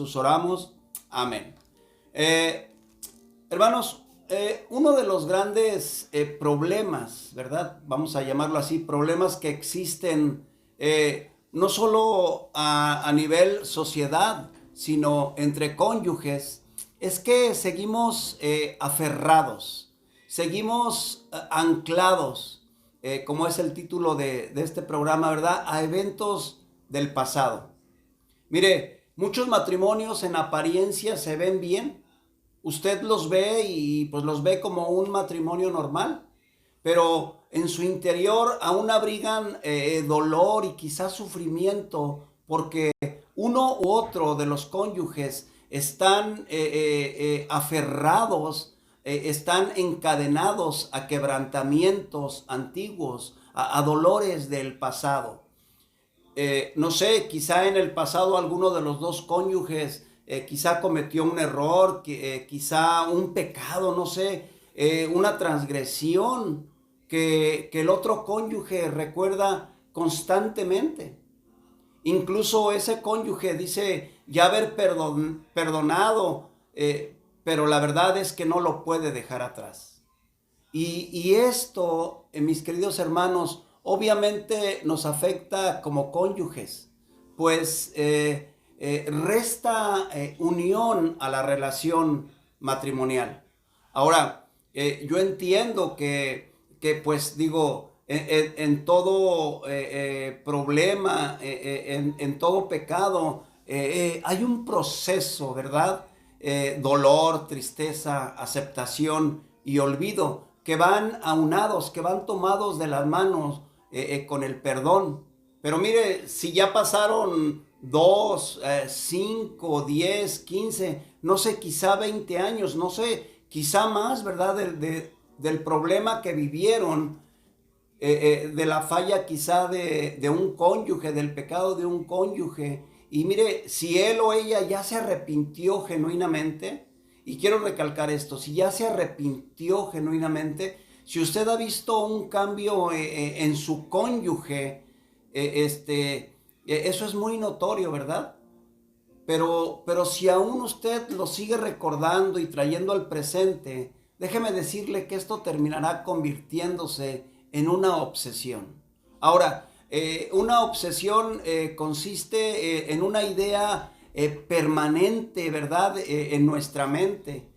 Jesús oramos. Amén. Hermanos, uno de los grandes problemas, ¿verdad? Vamos a llamarlo así, problemas que existen no solo a nivel sociedad, sino entre cónyuges, es que seguimos aferrados, seguimos anclados, como es el título de este programa, ¿verdad? A eventos del pasado. Mire, muchos matrimonios en apariencia se ven bien. Usted los ve y pues los ve como un matrimonio normal, pero en su interior aún abrigan dolor y quizás sufrimiento porque uno u otro de los cónyuges están aferrados, están encadenados a quebrantamientos antiguos, a dolores del pasado. No sé, quizá en el pasado alguno de los dos cónyuges quizá cometió un error, quizá un pecado, no sé, una transgresión que el otro cónyuge recuerda constantemente. Incluso ese cónyuge dice ya haber perdonado, pero la verdad es que no lo puede dejar atrás. Y esto, mis queridos hermanos, obviamente nos afecta como cónyuges, pues resta unión a la relación matrimonial. Ahora, yo entiendo que pues digo, en todo problema, en todo pecado, hay un proceso, ¿verdad? Dolor, tristeza, aceptación y olvido que van aunados, que van tomados de las manos con el perdón. Pero mire, si ya pasaron 2, 5, 10, 15, no sé, quizá 20 años, no sé, quizá más, ¿verdad? Del problema que vivieron, de la falla quizá de un cónyuge, del pecado de un cónyuge. Y mire, si él o ella ya se arrepintió genuinamente, y quiero recalcar esto, si ya se arrepintió genuinamente, si usted ha visto un cambio en su cónyuge, eso es muy notorio, ¿verdad? Pero si aún usted lo sigue recordando y trayendo al presente, déjeme decirle que esto terminará convirtiéndose en una obsesión. Ahora, una obsesión consiste en una idea permanente, ¿verdad? En nuestra mente.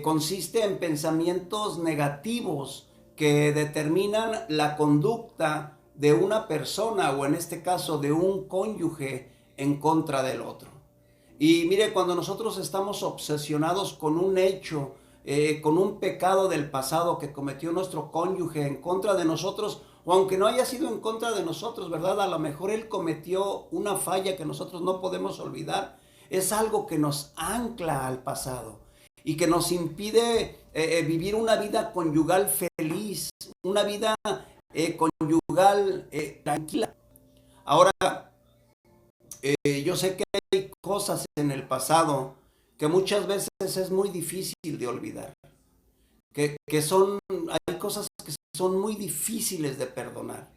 Consiste en pensamientos negativos que determinan la conducta de una persona o en este caso de un cónyuge en contra del otro. Y mire, cuando nosotros estamos obsesionados con un hecho, con un pecado del pasado que cometió nuestro cónyuge en contra de nosotros, o aunque no haya sido en contra de nosotros, ¿verdad? A lo mejor él cometió una falla que nosotros no podemos olvidar. Es algo que nos ancla al pasado y que nos impide vivir una vida conyugal feliz, una vida conyugal tranquila. Ahora, yo sé que hay cosas en el pasado que muchas veces es muy difícil de olvidar, hay cosas que son muy difíciles de perdonar.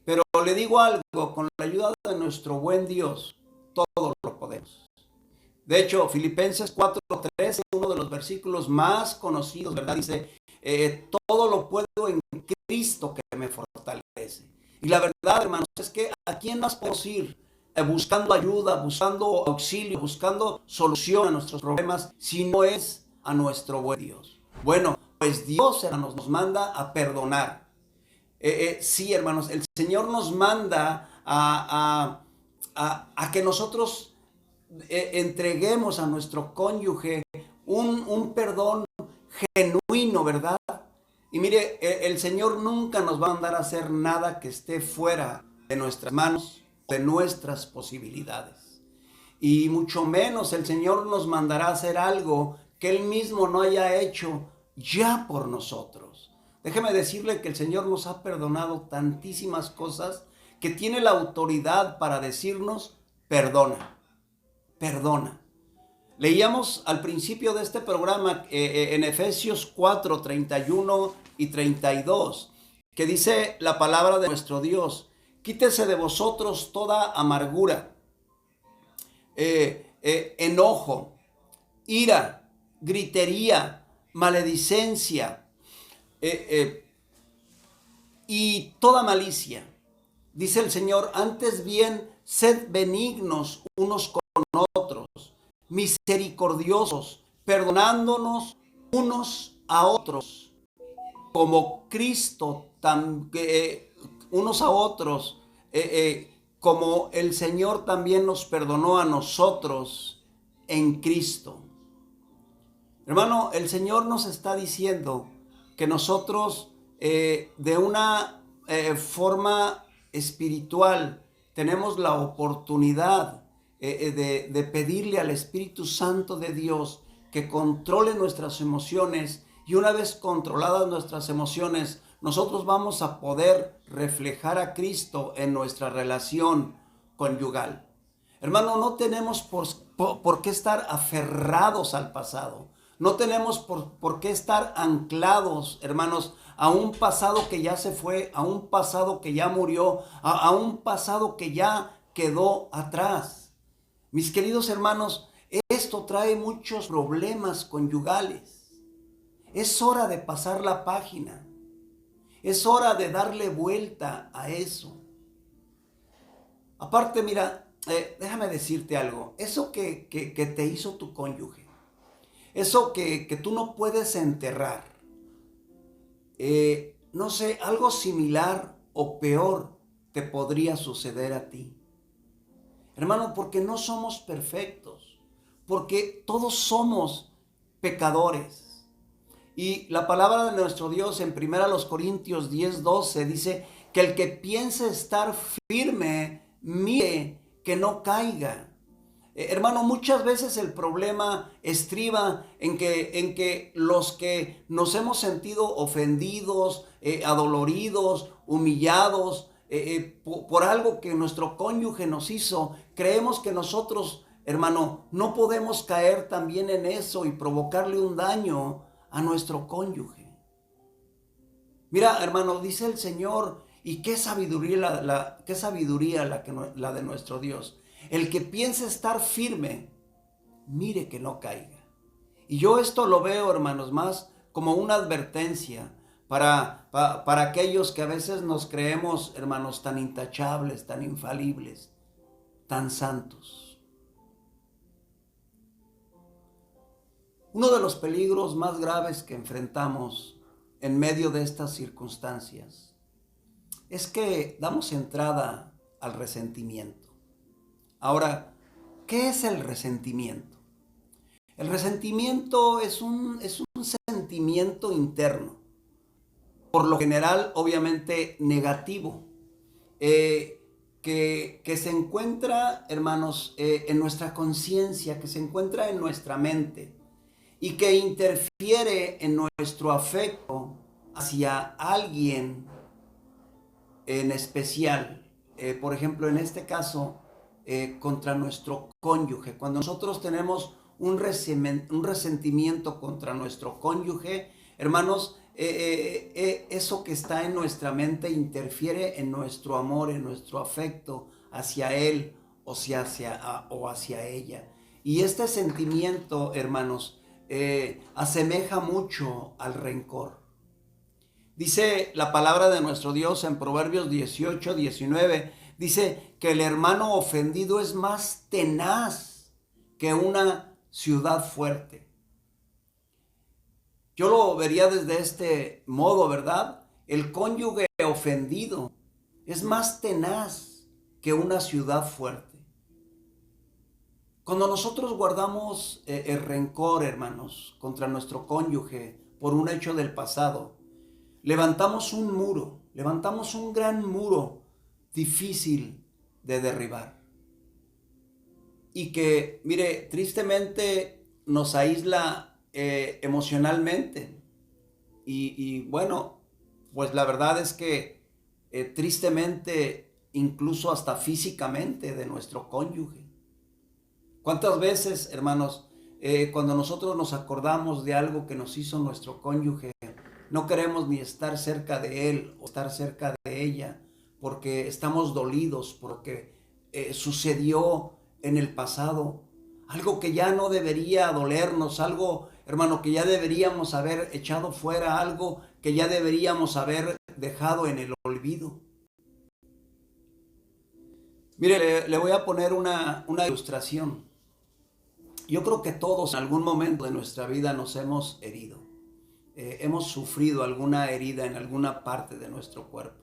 Pero le digo algo, con la ayuda de nuestro buen Dios, todo lo podemos. De hecho, Filipenses 4:13, uno de los versículos más conocidos, ¿verdad? Dice, todo lo puedo en Cristo que me fortalece. Y la verdad, hermanos, es que ¿a quién más podemos ir? Buscando ayuda, buscando auxilio, buscando solución a nuestros problemas, si no es a nuestro buen Dios. Bueno, pues Dios, hermanos, nos manda a perdonar. Sí, hermanos, el Señor nos manda a que nosotros entreguemos a nuestro cónyuge un perdón genuino, ¿verdad? Y mire, el Señor nunca nos va a mandar a hacer nada que esté fuera de nuestras manos, de nuestras posibilidades. Y mucho menos el Señor nos mandará a hacer algo que Él mismo no haya hecho ya por nosotros. Déjeme decirle que el Señor nos ha perdonado tantísimas cosas que tiene la autoridad para decirnos, perdona, perdona. Leíamos al principio de este programa en Efesios 4, 31 y 32, que dice la palabra de nuestro Dios, quítese de vosotros toda amargura, enojo, ira, gritería, maledicencia y toda malicia. Dice el Señor, antes bien, sed benignos unos con otros, misericordiosos, perdonándonos unos a otros, como Cristo, unos a otros, como el Señor también nos perdonó a nosotros en Cristo. Hermano, el Señor nos está diciendo que nosotros de una forma espiritual tenemos la oportunidad de pedirle al Espíritu Santo de Dios que controle nuestras emociones, y una vez controladas nuestras emociones, nosotros vamos a poder reflejar a Cristo en nuestra relación conyugal. Hermano, no tenemos por qué estar aferrados al pasado. No tenemos por qué estar anclados, hermanos, a un pasado que ya se fue, a un pasado que ya murió, a un pasado que ya quedó atrás. Mis queridos hermanos, esto trae muchos problemas conyugales. Es hora de pasar la página. Es hora de darle vuelta a eso. Aparte, mira, déjame decirte algo. Eso que te hizo tu cónyuge, eso que tú no puedes enterrar, no sé, algo similar o peor te podría suceder a ti. Hermano, porque no somos perfectos, porque todos somos pecadores. Y la palabra de nuestro Dios en 1 Corintios 10:12 dice que el que piense estar firme, mire que no caiga. Hermano, muchas veces el problema estriba en que los que nos hemos sentido ofendidos, adoloridos, humillados por algo que nuestro cónyuge nos hizo, creemos que nosotros, hermano, no podemos caer también en eso y provocarle un daño a nuestro cónyuge. Mira, hermano, dice el Señor, y qué sabiduría la de nuestro Dios. El que piense estar firme, mire que no caiga. Y yo esto lo veo, hermanos, más como una advertencia para aquellos que a veces nos creemos, hermanos, tan intachables, tan infalibles, tan santos. Uno de los peligros más graves que enfrentamos en medio de estas circunstancias es que damos entrada al resentimiento. Ahora, ¿qué es el resentimiento? El resentimiento es un sentimiento interno, por lo general, obviamente, negativo, que se encuentra, hermanos, en nuestra conciencia, que se encuentra en nuestra mente y que interfiere en nuestro afecto hacia alguien en especial. Por ejemplo, en este caso, contra nuestro cónyuge. Cuando nosotros tenemos un resentimiento contra nuestro cónyuge, hermanos, eso que está en nuestra mente interfiere en nuestro amor, en nuestro afecto hacia él o hacia ella. Y este sentimiento, hermanos, asemeja mucho al rencor. Dice la palabra de nuestro Dios en Proverbios 18:19, dice que el hermano ofendido es más tenaz que una ciudad fuerte. Yo lo vería desde este modo, ¿verdad? El cónyuge ofendido es más tenaz que una ciudad fuerte. Cuando nosotros guardamos el rencor, hermanos, contra nuestro cónyuge por un hecho del pasado, levantamos un muro, levantamos un gran muro difícil de derribar. Y que, mire, tristemente nos aísla emocionalmente. Y bueno, pues la verdad es que tristemente, incluso hasta físicamente de nuestro cónyuge. ¿Cuántas veces, hermanos, cuando nosotros nos acordamos de algo que nos hizo nuestro cónyuge, no queremos ni estar cerca de él o estar cerca de ella porque estamos dolidos, porque sucedió en el pasado algo que ya no debería dolernos, algo, hermano, que ya deberíamos haber echado fuera, algo que ya deberíamos haber dejado en el olvido. Mire, le voy a poner una ilustración. Yo creo que todos en algún momento de nuestra vida nos hemos herido. Hemos sufrido alguna herida en alguna parte de nuestro cuerpo.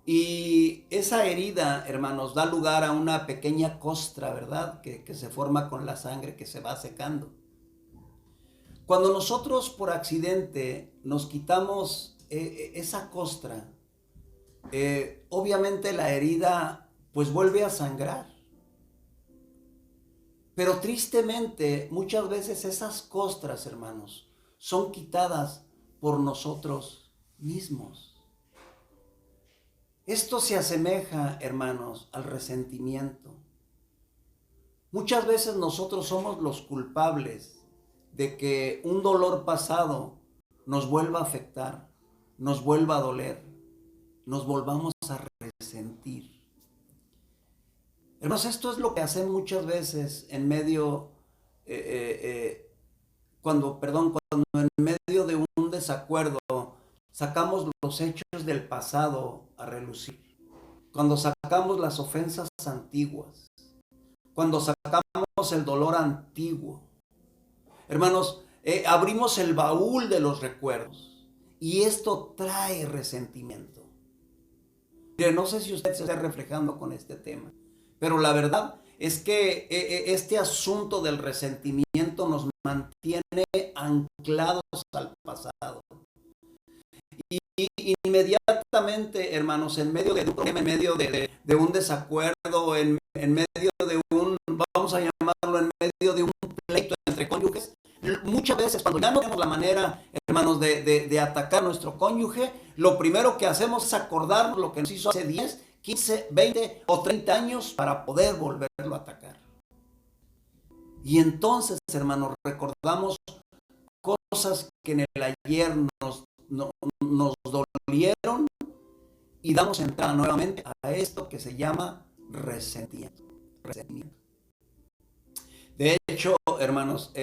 Y esa herida, hermanos, da lugar a una pequeña costra, ¿verdad? Que se forma con la sangre que se va secando. Cuando nosotros por accidente nos quitamos esa costra, obviamente la herida pues vuelve a sangrar. Pero tristemente muchas veces esas costras, hermanos, son quitadas por nosotros mismos. Esto se asemeja, hermanos, al resentimiento. Muchas veces nosotros somos los culpables de que un dolor pasado nos vuelva a afectar, nos vuelva a doler, nos volvamos a resentir. Hermanos, esto es lo que hacen muchas veces en medio, cuando en medio de un desacuerdo, sacamos los hechos del pasado a relucir. Cuando sacamos las ofensas antiguas. Cuando sacamos el dolor antiguo. Hermanos, abrimos el baúl de los recuerdos. Y esto trae resentimiento. Mire, no sé si usted se está reflejando con este tema. Pero la verdad es que este asunto del resentimiento nos mantiene anclados al pasado. Y inmediatamente, hermanos, en medio de un problema, en medio de un desacuerdo, en medio de un, vamos a llamarlo, en medio de un pleito entre cónyuges, muchas veces cuando ya no tenemos la manera, hermanos, de atacar a nuestro cónyuge, lo primero que hacemos es acordarnos lo que nos hizo hace 10, 15, 20 o 30 años para poder volverlo a atacar. Y entonces, hermanos, recordamos cosas que en el ayer nos dolieron y damos entrada nuevamente a esto que se llama resentimiento. De hecho, hermanos,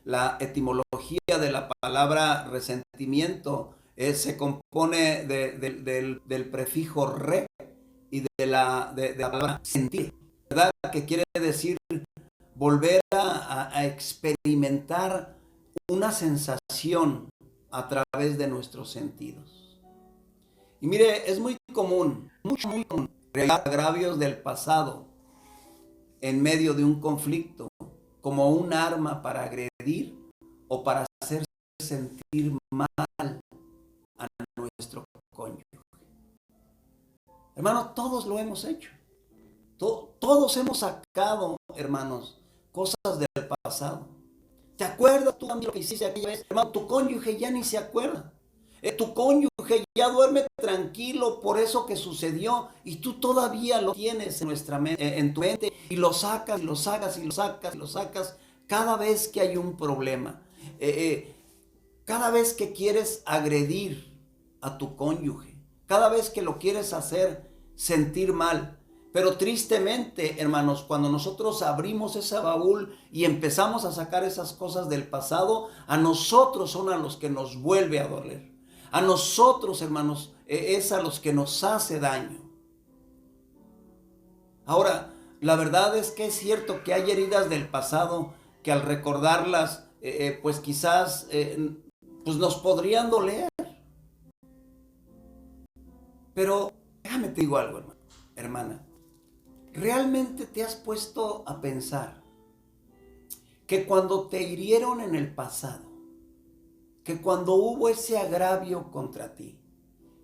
la etimología de la palabra resentimiento se compone del prefijo re y de la palabra sentir, ¿verdad? Que quiere decir volver a experimentar una sensación a través de nuestros sentidos. Y mire, es muy común, muy común, agravios del pasado en medio de un conflicto como un arma para agredir o para hacer sentir mal a nuestro cónyuge. Hermanos, todos lo hemos hecho. Todos hemos sacado, hermanos, cosas del pasado. ¿Te acuerdas tú también lo que hiciste aquella vez? Hermano, tu cónyuge ya ni se acuerda. Tu cónyuge ya duerme tranquilo por eso que sucedió y tú todavía lo tienes en tu mente y lo sacas, y lo sacas, y lo sacas, y lo sacas cada vez que hay un problema. Cada vez que quieres agredir a tu cónyuge, cada vez que lo quieres hacer sentir mal. Pero tristemente, hermanos, cuando nosotros abrimos ese baúl y empezamos a sacar esas cosas del pasado, a nosotros son a los que nos vuelve a doler. A nosotros, hermanos, es a los que nos hace daño. Ahora, la verdad es que es cierto que hay heridas del pasado que al recordarlas, pues quizás pues nos podrían doler. Pero déjame te digo algo, hermano, hermana. ¿Realmente te has puesto a pensar que cuando te hirieron en el pasado, que cuando hubo ese agravio contra ti,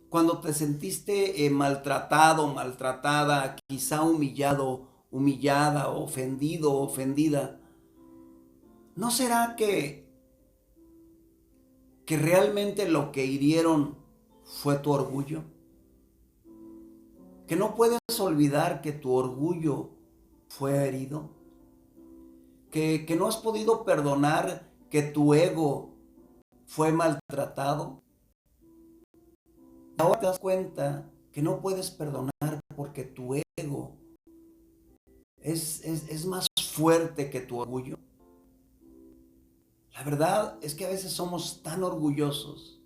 cuando te sentiste maltratado, maltratada, quizá humillado, humillada, ofendido, ofendida, ¿no será que realmente lo que hirieron fue tu orgullo? Que no puedes olvidar que tu orgullo fue herido. Que no has podido perdonar que tu ego fue maltratado. Ahora te das cuenta que no puedes perdonar porque tu ego es más fuerte que tu orgullo? La verdad es que a veces somos tan orgullosos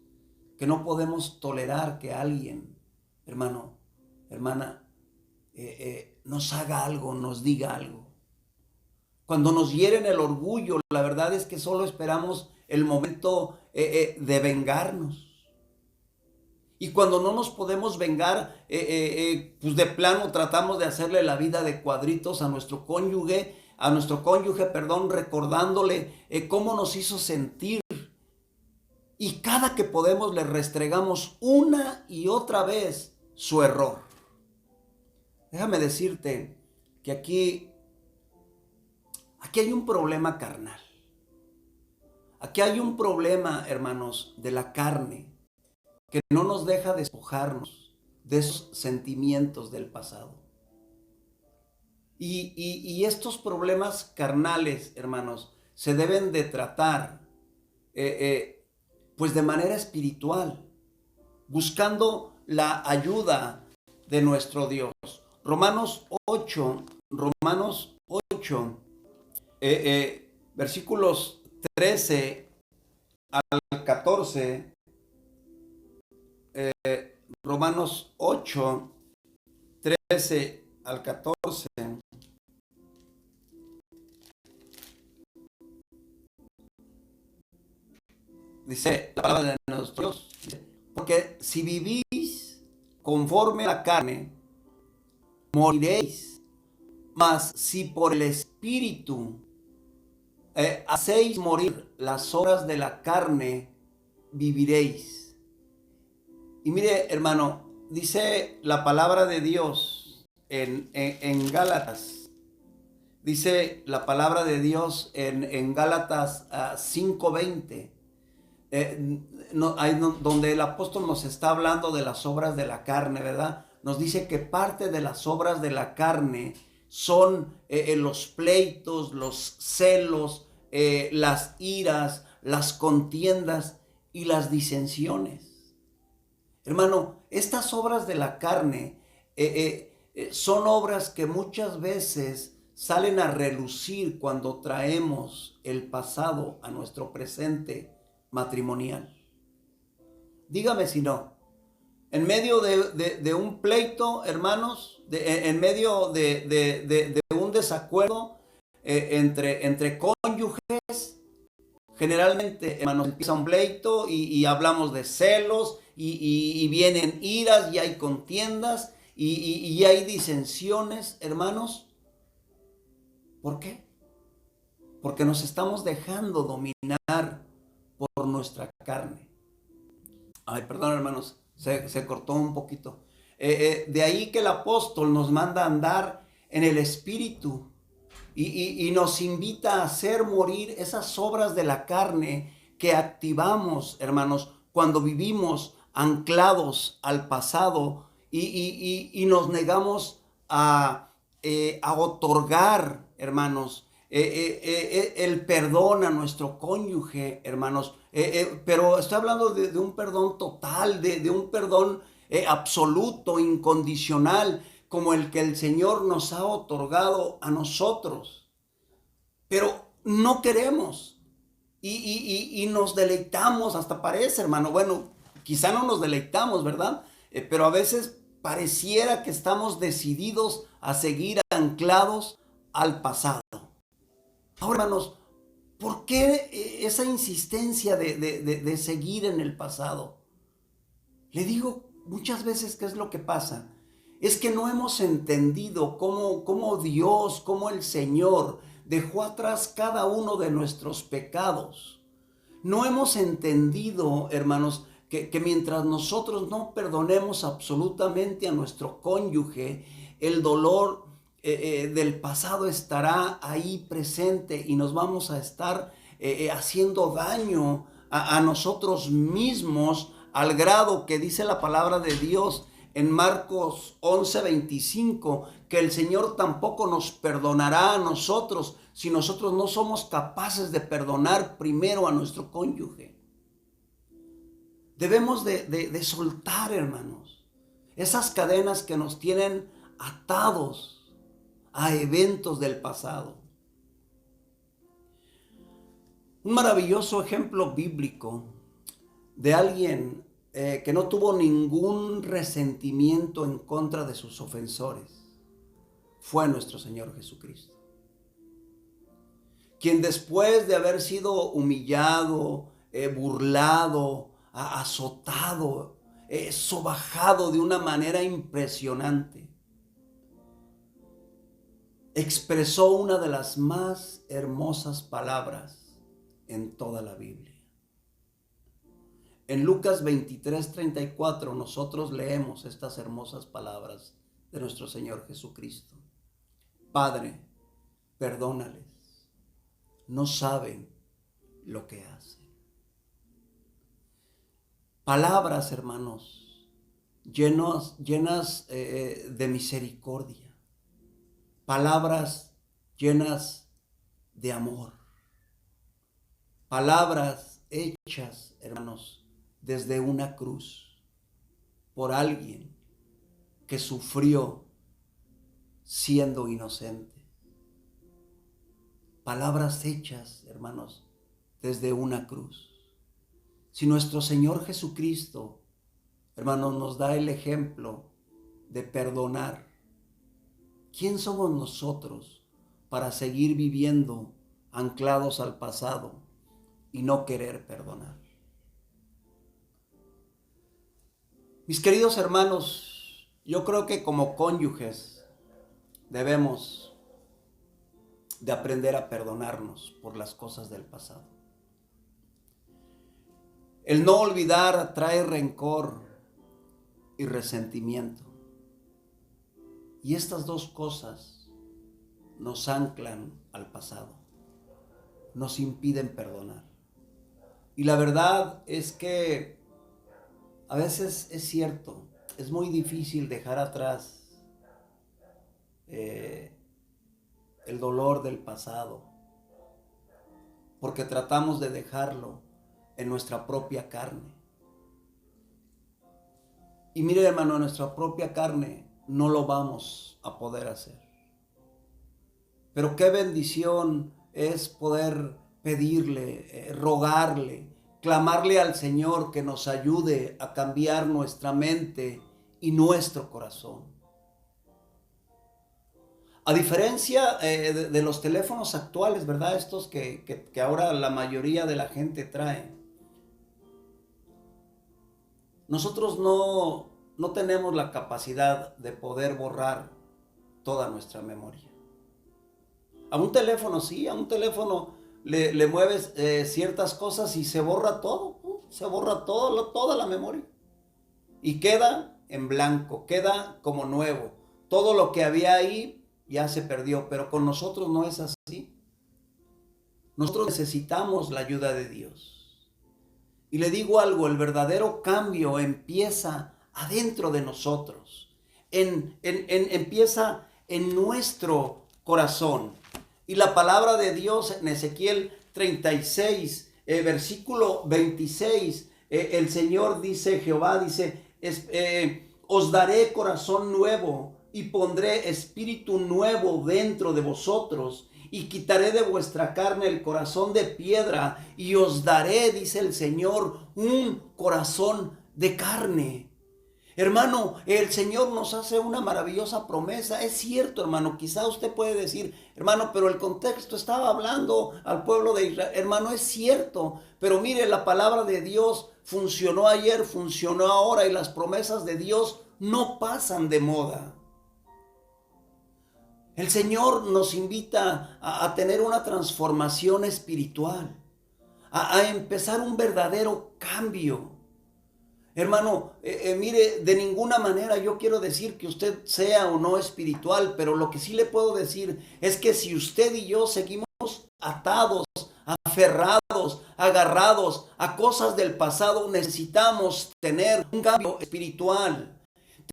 que no podemos tolerar que alguien, hermano, hermana, nos haga algo, nos diga algo. Cuando nos hieren el orgullo, la verdad es que solo esperamos el momento de vengarnos. Y cuando no nos podemos vengar, pues de plano tratamos de hacerle la vida de cuadritos a nuestro cónyuge, perdón, recordándole cómo nos hizo sentir. Y cada que podemos le restregamos una y otra vez su error. Déjame decirte que aquí hay un problema carnal. Aquí hay un problema, hermanos, de la carne, que no nos deja despojarnos de esos sentimientos del pasado. Y estos problemas carnales, hermanos, se deben de tratar pues de manera espiritual, buscando la ayuda de nuestro Dios. Romanos 8, versículos 13 al 14, Romanos 8, 13 al 14. Dice la palabra de nuestro Dios, porque si vivís conforme a la carne, moriréis, mas si por el Espíritu hacéis morir las obras de la carne, viviréis. Y mire, hermano, dice la palabra de Dios en Gálatas, dice la palabra de Dios en Gálatas 5:20, donde el apóstol nos está hablando de las obras de la carne, ¿verdad? Nos dice que parte de las obras de la carne son los pleitos, los celos, las iras, las contiendas y las disensiones. Hermano, estas obras de la carne son obras que muchas veces salen a relucir cuando traemos el pasado a nuestro presente matrimonial. Dígame si no. En medio de un pleito, hermanos, en medio de un desacuerdo entre cónyuges, generalmente, hermanos, empieza un pleito y hablamos de celos y vienen iras y hay contiendas y hay disensiones, hermanos. ¿Por qué? Porque nos estamos dejando dominar por nuestra carne. Ay, perdón, hermanos, se cortó un poquito. De ahí que el apóstol nos manda a andar en el Espíritu y nos invita a hacer morir esas obras de la carne que activamos, hermanos, cuando vivimos anclados al pasado y nos negamos a otorgar, hermanos, el perdón a nuestro cónyuge, hermanos. Pero estoy hablando de un perdón total, de un perdón absoluto, incondicional, como el que el Señor nos ha otorgado a nosotros. Pero no queremos y nos deleitamos, hasta parece, hermano. Bueno, quizá no nos deleitamos, ¿verdad? Pero a veces pareciera que estamos decididos a seguir anclados al pasado. Ahora, hermanos, ¿por qué esa insistencia de seguir en el pasado? Le digo muchas veces qué es lo que pasa. Es que no hemos entendido cómo Dios, cómo el Señor dejó atrás cada uno de nuestros pecados. No hemos entendido, hermanos, que mientras nosotros no perdonemos absolutamente a nuestro cónyuge, el dolor del pasado estará ahí presente y nos vamos a estar haciendo daño a nosotros mismos, al grado que dice la palabra de Dios en Marcos 11:25, que el Señor tampoco nos perdonará a nosotros si nosotros no somos capaces de perdonar primero a nuestro cónyuge. Debemos de soltar, hermanos, esas cadenas que nos tienen atados a eventos del pasado. Un maravilloso ejemplo bíblico de alguien que no tuvo ningún resentimiento en contra de sus ofensores fue nuestro Señor Jesucristo, quien después de haber sido humillado, burlado, azotado, sobajado de una manera impresionante, expresó una de las más hermosas palabras en toda la Biblia. En Lucas 23:34 nosotros leemos estas hermosas palabras de nuestro Señor Jesucristo. Padre, perdónales, no saben lo que hacen. Palabras, hermanos, llenas de misericordia. Palabras llenas de amor. Palabras hechas, hermanos, desde una cruz por alguien que sufrió siendo inocente. Palabras hechas, hermanos, desde una cruz. Si nuestro Señor Jesucristo, hermanos, nos da el ejemplo de perdonar, ¿quién somos nosotros para seguir viviendo anclados al pasado y no querer perdonar? Mis queridos hermanos, yo creo que como cónyuges debemos de aprender a perdonarnos por las cosas del pasado. El no olvidar trae rencor y resentimiento. Y estas dos cosas nos anclan al pasado, nos impiden perdonar. Y la verdad es que a veces es cierto, es muy difícil dejar atrás el dolor del pasado, porque tratamos de dejarlo en nuestra propia carne. Y mire, hermano, nuestra propia carne no lo vamos a poder hacer. Pero qué bendición es poder pedirle, rogarle, clamarle al Señor que nos ayude a cambiar nuestra mente y nuestro corazón. A diferencia de los teléfonos actuales, ¿verdad? Estos que ahora la mayoría de la gente trae. Nosotros no tenemos la capacidad de poder borrar toda nuestra memoria. A un teléfono sí, a un teléfono le mueves ciertas cosas y se borra todo, se borra toda la memoria. Y queda en blanco, queda como nuevo. Todo lo que había ahí ya se perdió, pero con nosotros no es así. Nosotros necesitamos la ayuda de Dios. Y le digo algo, el verdadero cambio empieza adentro de nosotros, empieza en nuestro corazón. Y la palabra de Dios en Ezequiel 36, versículo 26, el Señor dice, Jehová dice, os daré corazón nuevo y pondré espíritu nuevo dentro de vosotros. Y quitaré de vuestra carne el corazón de piedra y os daré, dice el Señor, un corazón de carne. Hermano, el Señor nos hace una maravillosa promesa. Es cierto, hermano, quizá usted puede decir, hermano, pero el contexto estaba hablando al pueblo de Israel. Hermano, es cierto, pero mire, la palabra de Dios funcionó ayer, funcionó ahora y las promesas de Dios no pasan de moda. El Señor nos invita a tener una transformación espiritual, a empezar un verdadero cambio. Hermano, mire, de ninguna manera yo quiero decir que usted sea o no espiritual, pero lo que sí le puedo decir es que si usted y yo seguimos atados, aferrados, agarrados a cosas del pasado, necesitamos tener un cambio espiritual.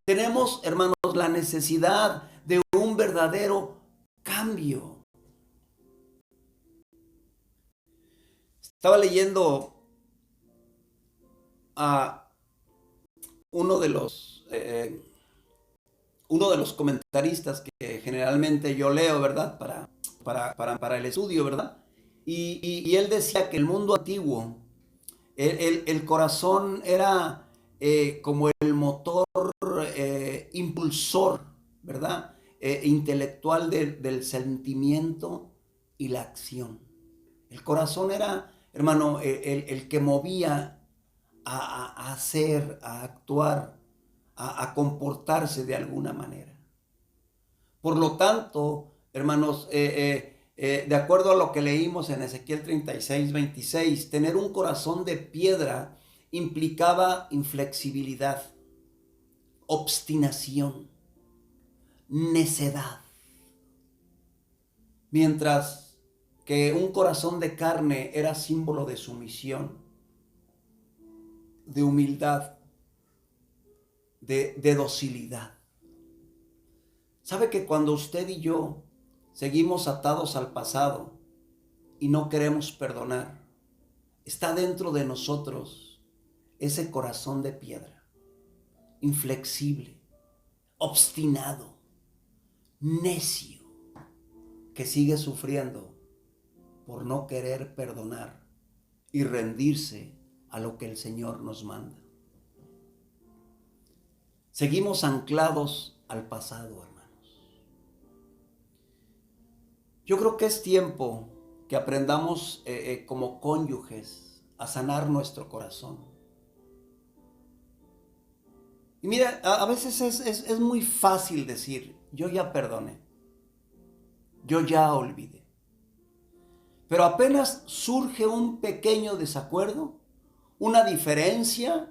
Tenemos, hermanos, la necesidad de un verdadero cambio. Estaba leyendo a uno de los comentaristas que generalmente yo leo, ¿verdad? Para el estudio, ¿verdad? Y él decía que el mundo antiguo, el corazón era como el motor impulsor, ¿verdad? Intelectual del sentimiento y la acción. El corazón era, hermano, el que movía a hacer, a actuar, a comportarse de alguna manera. Por lo tanto, hermanos, de acuerdo a lo que leímos en Ezequiel 36:26, tener un corazón de piedra implicaba inflexibilidad, obstinación, necedad. Mientras que un corazón de carne era símbolo de sumisión, de humildad, de docilidad. ¿Sabe que cuando usted y yo seguimos atados al pasado y no queremos perdonar, está dentro de nosotros ese corazón de piedra, inflexible, obstinado, necio, que sigue sufriendo por no querer perdonar y rendirse a lo que el Señor nos manda? Seguimos anclados al pasado, hermanos. Yo creo que es tiempo que aprendamos como cónyuges a sanar nuestro corazón. Y mira, a veces es muy fácil decir, yo ya perdoné, yo ya olvidé. Pero apenas surge un pequeño desacuerdo, una diferencia,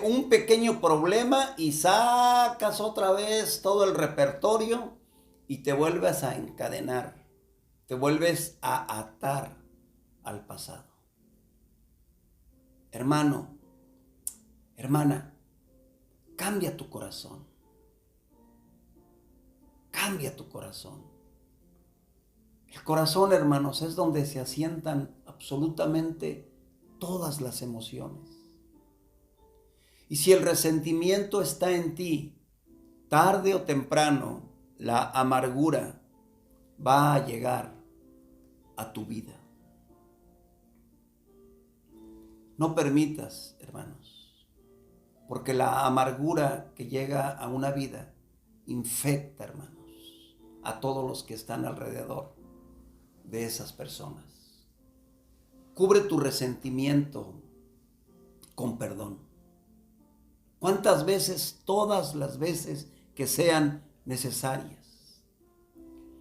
un pequeño problema y sacas otra vez todo el repertorio y te vuelves a encadenar, te vuelves a atar al pasado. Hermano, hermana, cambia tu corazón. Cambia tu corazón. El corazón, hermanos, es donde se asientan absolutamente todas las emociones. Y si el resentimiento está en ti, tarde o temprano, la amargura va a llegar a tu vida. No permitas, hermanos, porque la amargura que llega a una vida infecta, hermanos, a todos los que están alrededor de esas personas. Cubre tu resentimiento con perdón. ¿Cuántas veces? Todas las veces que sean necesarias.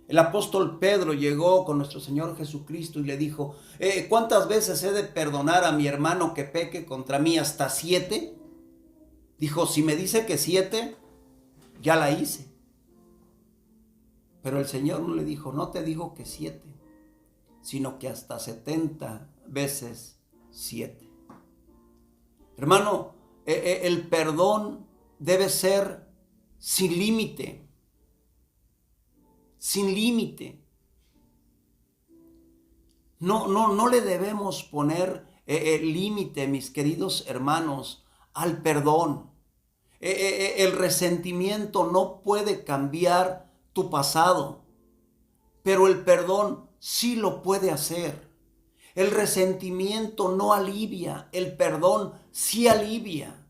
El apóstol Pedro llegó con nuestro Señor Jesucristo y le dijo, ¿cuántas veces he de perdonar a mi hermano que peque contra mí? ¿Hasta 7? Dijo, si me dice que 7, ya la hice. Pero el Señor no le dijo, no te digo que 7, sino que hasta 70 veces 7. Hermano, el perdón debe ser sin límite. Sin límite. No le debemos poner límite, mis queridos hermanos, al perdón. El resentimiento no puede cambiar tu pasado, pero el perdón sí lo puede hacer. El resentimiento no alivia, el perdón sí alivia.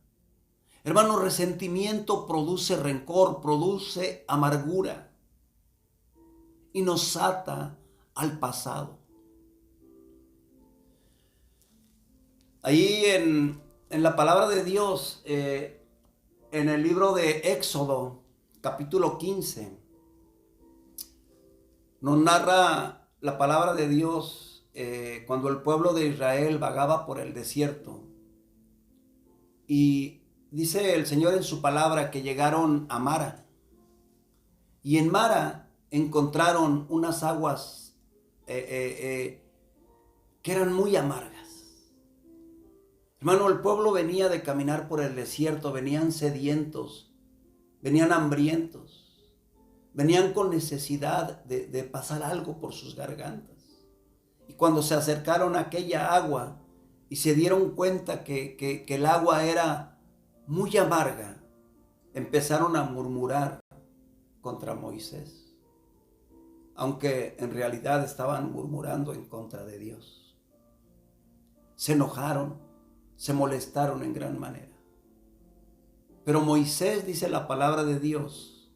Hermano, resentimiento produce rencor, produce amargura y nos ata al pasado. Ahí en la palabra de Dios, en el libro de Éxodo, capítulo 15, nos narra la palabra de Dios cuando el pueblo de Israel vagaba por el desierto. Y dice el Señor en su palabra que llegaron a Mara. Y en Mara encontraron unas aguas que eran muy amargas. Hermano, el pueblo venía de caminar por el desierto, venían sedientos, venían hambrientos, venían con necesidad de pasar algo por sus gargantas. Y cuando se acercaron a aquella agua y se dieron cuenta que el agua era muy amarga, empezaron a murmurar contra Moisés. aunque en realidad estaban murmurando en contra de Dios. Se enojaron, se molestaron en gran manera. Pero Moisés, dice la palabra de Dios,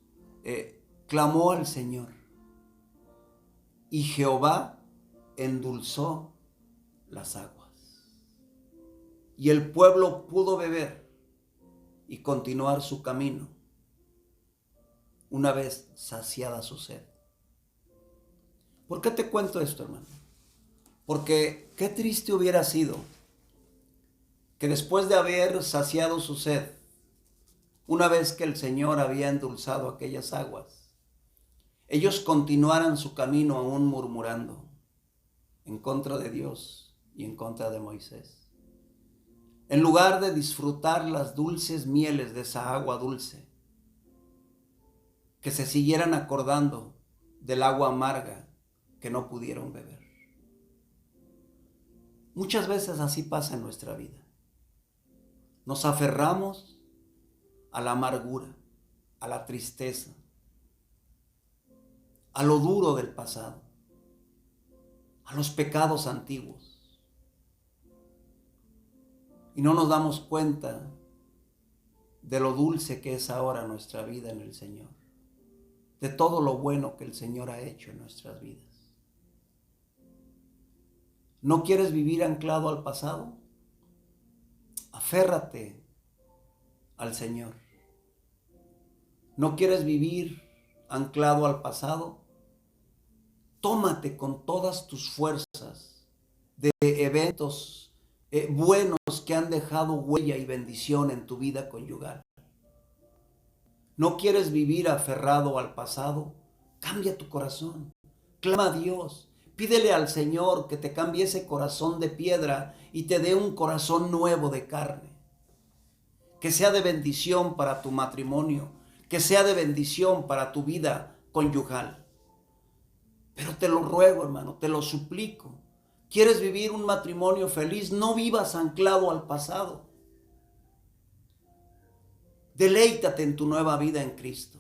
clamó al Señor, y Jehová endulzó las aguas. Y el pueblo pudo beber y continuar su camino una vez saciada su sed. ¿Por qué te cuento esto, hermano? Porque qué triste hubiera sido que después de haber saciado su sed, una vez que el Señor había endulzado aquellas aguas, ellos continuaran su camino aún murmurando en contra de Dios y en contra de Moisés. En lugar de disfrutar las dulces mieles de esa agua dulce, que se siguieran acordando del agua amarga que no pudieron beber. Muchas veces así pasa en nuestra vida. Nos aferramos a la amargura, a la tristeza, a lo duro del pasado, a los pecados antiguos. Y no nos damos cuenta de lo dulce que es ahora nuestra vida en el Señor, de todo lo bueno que el Señor ha hecho en nuestras vidas. ¿No quieres vivir anclado al pasado? Aférrate al Señor. ¿No quieres vivir anclado al pasado? Tómate con todas tus fuerzas de eventos buenos que han dejado huella y bendición en tu vida conyugal. ¿No quieres vivir aferrado al pasado? Cambia tu corazón. Clama a Dios. Pídele al Señor que te cambie ese corazón de piedra y te dé un corazón nuevo de carne. Que sea de bendición para tu matrimonio, que sea de bendición para tu vida conyugal. Pero te lo ruego, hermano, te lo suplico. ¿Quieres vivir un matrimonio feliz? No vivas anclado al pasado. Deleítate en tu nueva vida en Cristo.